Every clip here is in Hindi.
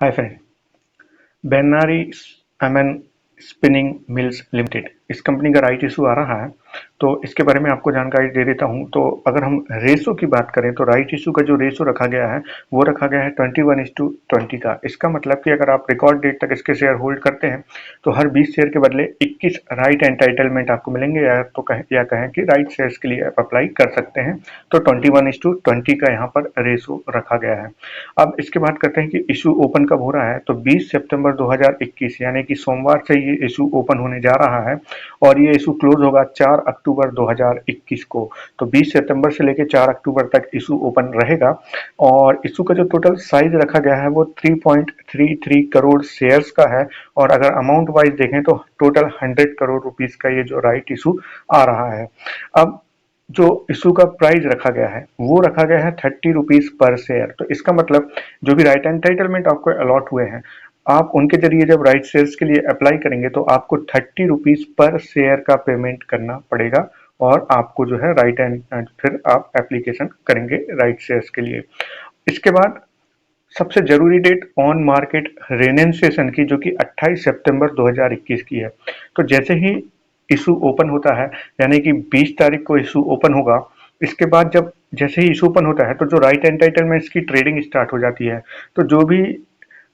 हाय friend. Bannari Amman spinning mills limited इस कंपनी का राइट इशू आ रहा है, तो इसके बारे में आपको जानकारी दे देता हूं। तो अगर हम रेशो की बात करें तो राइट इशू का जो रेशो रखा गया है वो रखा गया है 21:20 का। इसका मतलब कि अगर आप रिकॉर्ड डेट तक इसके शेयर होल्ड करते हैं तो हर 20 शेयर के बदले 21 राइट एंटाइटलमेंट आपको मिलेंगे, या कहें कि राइट शेयर्स के लिए आप अप्लाई कर सकते हैं। तो 21:20 का यहाँ पर रेशो रखा गया है। अब इसके बाद करते हैं कि इशू ओपन कब हो रहा है। तो 20 सितंबर 2021 यानी कि सोमवार से ये इशू ओपन होने जा रहा है और ये इशू क्लोज होगा 4 अक्टूबर 2021 को। तो 20 सितंबर से लेकर 4 अक्टूबर तक इशू ओपन रहेगा और इशू का जो टोटल साइज रखा गया है वो 3.33 करोड़ शेयर्स का है। और अगर अमाउंट वाइज देखें तो टोटल 100 करोड़ रुपीस का ये जो राइट इशू आ रहा है। अब जो इशू का प्राइस रखा गया है वो रखा गया है 30 रुपीज पर शेयर। तो इसका मतलब जो भी राइट एंटाइटलमेंट आपको अलॉट हुए हैं, आप उनके जरिए जब राइट शेयर्स के लिए अप्लाई करेंगे तो आपको 30 रुपीज पर शेयर का पेमेंट करना पड़ेगा और आपको जो है राइट एंड फिर आप एप्लीकेशन करेंगे राइट शेयर्स के लिए। इसके बाद सबसे जरूरी डेट ऑन मार्केट रेनेंसिएशन की, जो कि 28 सितंबर 2021 की है। तो जैसे ही इशू ओपन होता है यानी कि 20 तारीख को इशू ओपन होगा, इसके बाद जब जैसे ही इशू ओपन होता है तो जो राइट एंटाइटलमेंट्स की ट्रेडिंग स्टार्ट हो जाती है। तो जो भी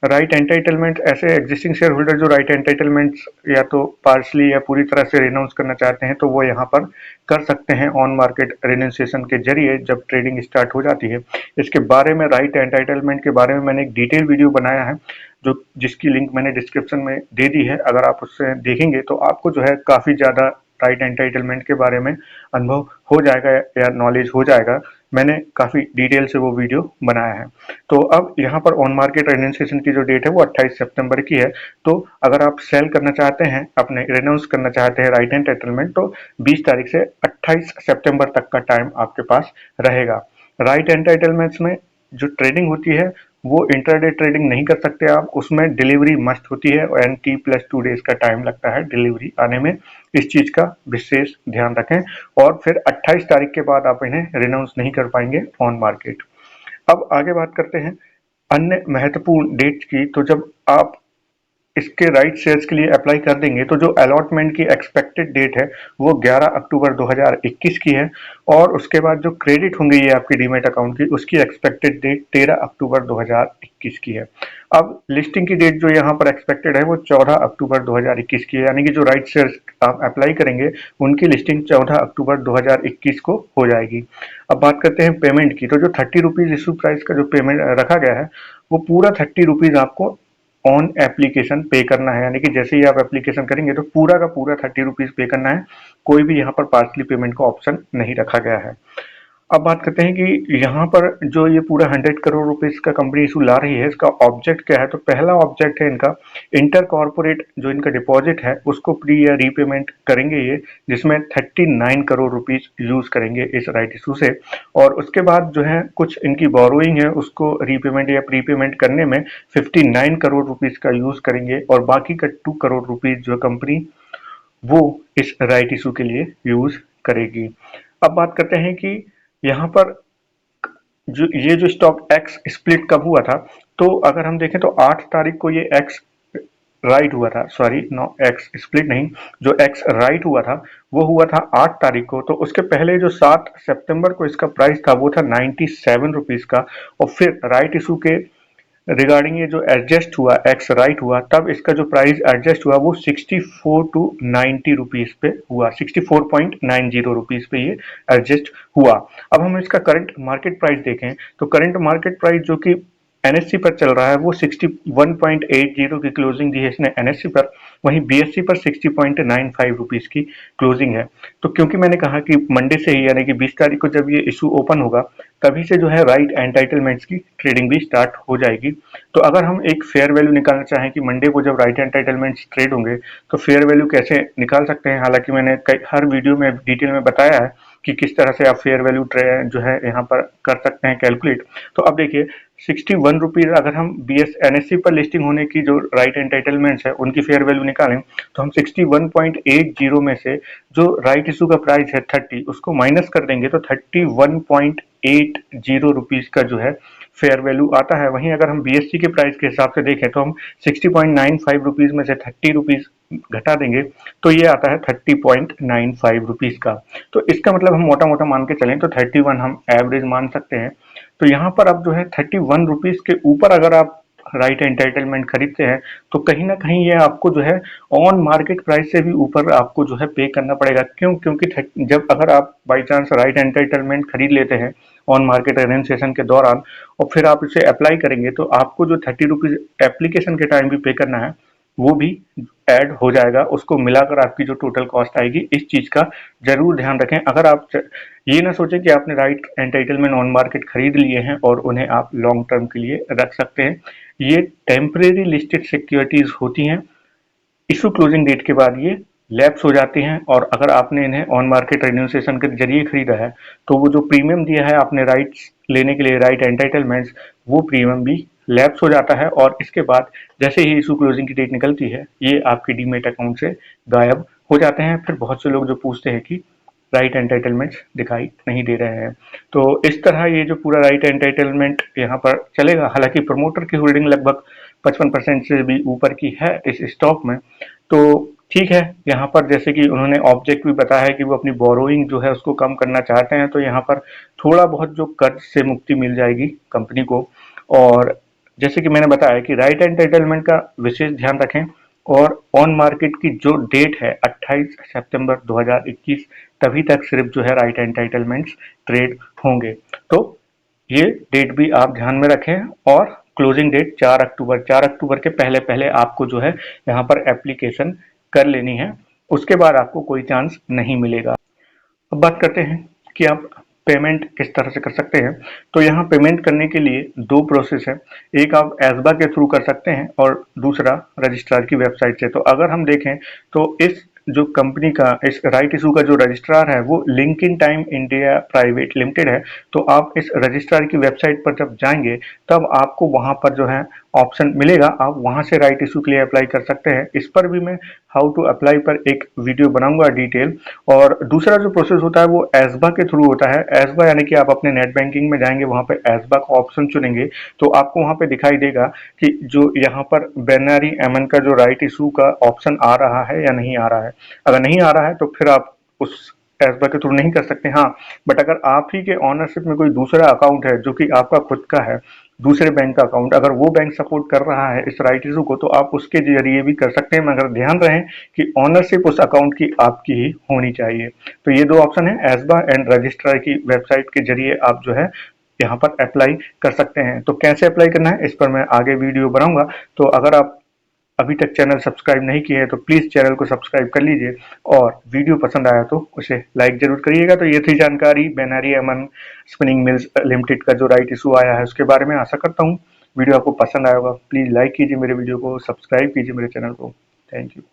राइट एंटाइटलमेंट ऐसे एग्जिस्टिंग शेयर होल्डर जो राइट एंटाइटलमेंट्स या तो पार्शली या पूरी तरह से रिनाउंस करना चाहते हैं तो वो यहाँ पर कर सकते हैं ऑन मार्केट रिनाउंसिएशन के जरिए जब ट्रेडिंग स्टार्ट हो जाती है। इसके बारे में राइट एंटाइटलमेंट के बारे में मैंने एक डिटेल वीडियो बनाया है जो जिसकी लिंक मैंने डिस्क्रिप्शन में दे दी है। अगर आप उससे देखेंगे तो आपको जो है काफ़ी ज़्यादा राइट एंटाइटलमेंट के बारे में अनुभव हो जाएगा या नॉलेज हो जाएगा। मैंने काफ़ी डिटेल से वो वीडियो बनाया है। तो अब यहाँ पर ऑन मार्केट रेन्यूएशन की जो डेट है वो 28 सितंबर की है। तो अगर आप सेल करना चाहते हैं, अपने रेनाउंस करना चाहते हैं राइट एंटाइटलमेंट, तो 20 तारीख से 28 सितंबर तक का टाइम आपके पास रहेगा। राइट एंटाइटलमेंट्स में जो ट्रेडिंग होती है वो इंट्राडे ट्रेडिंग नहीं कर सकते आप, उसमें डिलीवरी मस्ट होती है और T+2 डेज का टाइम लगता है डिलीवरी आने में। इस चीज का विशेष ध्यान रखें और फिर 28 तारीख के बाद आप इन्हें रिनाउंस नहीं कर पाएंगे ऑन मार्केट। अब आगे बात करते हैं अन्य महत्वपूर्ण डेट्स की। तो जब आप इसके राइट शेयर्स के लिए अप्लाई कर देंगे तो जो अलॉटमेंट की एक्सपेक्टेड डेट है वो 11 अक्टूबर 2021 की है और उसके बाद जो क्रेडिट होंगे ये आपकी डीमेट अकाउंट की, उसकी एक्सपेक्टेड डेट 13 अक्टूबर 2021 की है। अब लिस्टिंग की डेट जो यहाँ पर एक्सपेक्टेड है वो 14 अक्टूबर 2021 की है, यानी कि जो राइट शेयर्स आप अप्लाई करेंगे उनकी लिस्टिंग 14 अक्टूबर 2021 को हो जाएगी। अब बात करते हैं पेमेंट की। तो जो 30 रुपीज इशू प्राइस का जो पेमेंट रखा गया है वो पूरा 30 रुपीज आपको ऑन एप्लीकेशन पे करना है, यानी कि जैसे ही आप एप्लीकेशन करेंगे तो पूरा का पूरा 30 रुपीज पे करना है। कोई भी यहाँ पर पार्सली पेमेंट का ऑप्शन नहीं रखा गया है। अब बात करते हैं कि यहाँ पर जो ये पूरा 100 करोड़ रुपीस का कंपनी इशू ला रही है, इसका ऑब्जेक्ट क्या है। तो पहला ऑब्जेक्ट है इनका इंटर कॉर्पोरेट जो इनका डिपॉजिट है उसको प्री या रीपेमेंट करेंगे ये, जिसमें 39 करोड़ रुपीस यूज करेंगे इस राइट इशू से। और उसके बाद जो है कुछ इनकी बोरोइंग है उसको रीपेमेंट या प्रीपेमेंट करने में 59 करोड़ रुपीस का यूज करेंगे और बाकी का 2 करोड़ रुपीस जो कंपनी वो इस राइट इशू के लिए यूज करेगी। अब बात करते हैं कि यहाँ पर जो स्टॉक एक्स स्प्लिट कब हुआ था। तो अगर हम देखें तो 8 तारीख को ये एक्स राइट हुआ था, सॉरी नो एक्स स्प्लिट नहीं, जो एक्स राइट हुआ था वो हुआ था 8 तारीख को। तो उसके पहले जो 7 सितंबर को इसका प्राइस था वो था 97 रुपीज का। और फिर राइट इशू के रिगार्डिंग ये जो एडजस्ट हुआ, एक्स राइट हुआ, तब इसका जो प्राइस एडजस्ट हुआ वो 64 टू 90 रुपीज पे हुआ, 64.90 रुपीज पे ये एडजस्ट हुआ। अब हम इसका करंट मार्केट प्राइस देखें तो करंट मार्केट प्राइस जो कि एनएससी पर चल रहा है वो 61.80 की क्लोजिंग दी है इसने एनएससी पर, वहीं बीएससी पर 60.95 रुपीज की क्लोजिंग है। तो क्योंकि मैंने कहा कि मंडे से ही यानी कि 20 तारीख को जब ये इशू ओपन होगा तभी से जो है राइट एंटाइटलमेंट्स की ट्रेडिंग भी स्टार्ट हो जाएगी। तो अगर हम एक फेयर वैल्यू निकालना चाहें कि मंडे को जब राइट एंटाइटलमेंट्स ट्रेड होंगे तो फेयर वैल्यू कैसे निकाल सकते हैं, हालांकि मैंने हर वीडियो में डिटेल में बताया है कि किस तरह से आप फेयर वैल्यू जो है यहाँ पर कर सकते हैं कैलकुलेट। तो अब देखिए 61 रुपीज अगर हम एनएससी पर लिस्टिंग होने की जो राइट एंटाइटलमेंट्स है उनकी फेयर वैल्यू निकालें तो हम 61.80 में से जो राइट इशू का प्राइस है 30 उसको माइनस कर देंगे तो 31.80 रुपीज का जो है फेयर वैल्यू आता है। वहीं अगर हम बीएससी के प्राइस के हिसाब से देखें तो हम 60.95 रुपीज़ में से 30 रुपीज़ घटा देंगे तो ये आता है 30.95 रुपीज़ का। तो इसका मतलब हम मोटा-मोटा मान के चलें तो 31 हम एवरेज मान सकते हैं। तो यहाँ पर अब जो है 31 रुपीज़ के ऊपर अगर आप राइट एंटाइटलमेंट खरीदते हैं तो कहीं ना कहीं ये आपको जो है ऑन मार्केट प्राइस से भी ऊपर आपको जो है पे करना पड़ेगा। क्यों? क्योंकि जब अगर आप बाई चांस राइट एंटाइटलमेंट खरीद लेते हैं ऑन मार्केट रजिस्ट्रेशन के दौरान और फिर आप इसे अप्लाई करेंगे तो आपको जो 30 रुपीज़ एप्लीकेशन के टाइम भी पे करना है वो भी ऐड हो जाएगा। उसको मिलाकर आपकी जो टोटल कॉस्ट आएगी, इस चीज़ का ज़रूर ध्यान रखें। अगर आप ये ना सोचें कि आपने राइट एंटाइटलमेंट ऑन मार्केट खरीद लिए हैं और उन्हें आप लॉन्ग टर्म के लिए रख सकते हैं। ये टेम्परेरी लिस्टेड सिक्योरिटीज होती हैं। इशू क्लोजिंग डेट के बाद ये लैप्स हो जाती हैं और अगर आपने इन्हें ऑन मार्केट रिन्यूएशन के जरिए खरीदा है तो वो जो प्रीमियम दिया है आपने राइट्स लेने के लिए, राइट एंटाइटलमेंट्स, वो प्रीमियम भी लैप्स हो जाता है और इसके बाद जैसे ही इशू क्लोजिंग की डेट निकलती है ये आपके डीमेट अकाउंट से गायब हो जाते हैं। फिर बहुत से लोग जो पूछते हैं कि राइट एंटाइटलमेंट्स दिखाई नहीं दे रहे हैं। तो इस तरह ये जो पूरा राइट एंटाइटलमेंट यहाँ पर चलेगा। हालांकि प्रमोटर की होल्डिंग लगभग 55% से भी ऊपर की है इस स्टॉक में। तो ठीक है, यहाँ पर जैसे कि उन्होंने ऑब्जेक्ट भी बताया है कि वो अपनी बोरोइंग जो है उसको कम करना चाहते हैं, तो यहाँ पर थोड़ा बहुत जो कर्ज से मुक्ति मिल जाएगी कंपनी को। और जैसे कि मैंने बताया कि राइट एंटाइटलमेंट का विशेष ध्यान रखें और ऑन मार्केट की जो डेट है 28 सितंबर 2021 तभी तक सिर्फ जो है राइट एंटाइटलमेंट्स ट्रेड होंगे। तो ये डेट भी आप ध्यान में रखें और क्लोजिंग डेट 4 अक्टूबर के पहले पहले आपको जो है यहाँ पर एप्लीकेशन कर लेनी है। उसके बाद आपको कोई चांस नहीं मिलेगा। अब बात करते हैं कि आप पेमेंट किस तरह से कर सकते हैं। तो यहाँ पेमेंट करने के लिए दो प्रोसेस है। एक आप एसबा के थ्रू कर सकते हैं और दूसरा रजिस्ट्रार की वेबसाइट से। तो अगर हम देखें तो इस जो कंपनी का, इस राइट इशू का जो रजिस्ट्रार है वो Link Intime India private limited है। तो आप इस रजिस्ट्रार की वेबसाइट पर जब जाएंगे तब आपको वहां पर जो है ऑप्शन मिलेगा, आप वहां से राइट इशू के लिए अप्लाई कर सकते हैं। इस पर भी मैं हाउ टू अप्लाई पर एक वीडियो बनाऊंगा डिटेल। और दूसरा जो प्रोसेस होता है वो एसबा के थ्रू होता है। एसबा यानी कि आप अपने नेट बैंकिंग में जाएंगे, वहां पे एसबा का ऑप्शन चुनेंगे तो आपको वहां पे दिखाई देगा कि जो यहाँ पर बेनारी एमन का जो राइट इशू का ऑप्शन आ रहा है या नहीं आ रहा है। अगर नहीं आ रहा है तो फिर आप उस एसबा के थ्रू नहीं कर सकते। हाँ, बट अगर आप ही के ऑनरशिप में कोई दूसरा अकाउंट है जो कि आपका खुद का है, दूसरे बैंक का अकाउंट, अगर वो बैंक सपोर्ट कर रहा है इस राइट इशू को तो आप उसके जरिए भी कर सकते हैं, मगर ध्यान रहे कि ऑनरशिप उस अकाउंट की आपकी ही होनी चाहिए। तो ये दो ऑप्शन है, एसबा एंड रजिस्ट्रार की वेबसाइट के जरिए आप जो है यहाँ पर अप्लाई कर सकते हैं। तो कैसे अप्लाई करना है इस पर मैं आगे वीडियो बनाऊंगा। तो अगर आप अभी तक चैनल सब्सक्राइब नहीं किए हैं तो प्लीज चैनल को सब्सक्राइब कर लीजिए और वीडियो पसंद आया तो उसे लाइक जरूर करिएगा। तो ये थी जानकारी बेनारी एमन स्पिनिंग मिल्स लिमिटेड का जो राइट इशू आया है उसके बारे में। आशा करता हूँ वीडियो आपको पसंद आया होगा। प्लीज लाइक कीजिए मेरे वीडियो को, सब्सक्राइब कीजिए मेरे चैनल को। Thank you.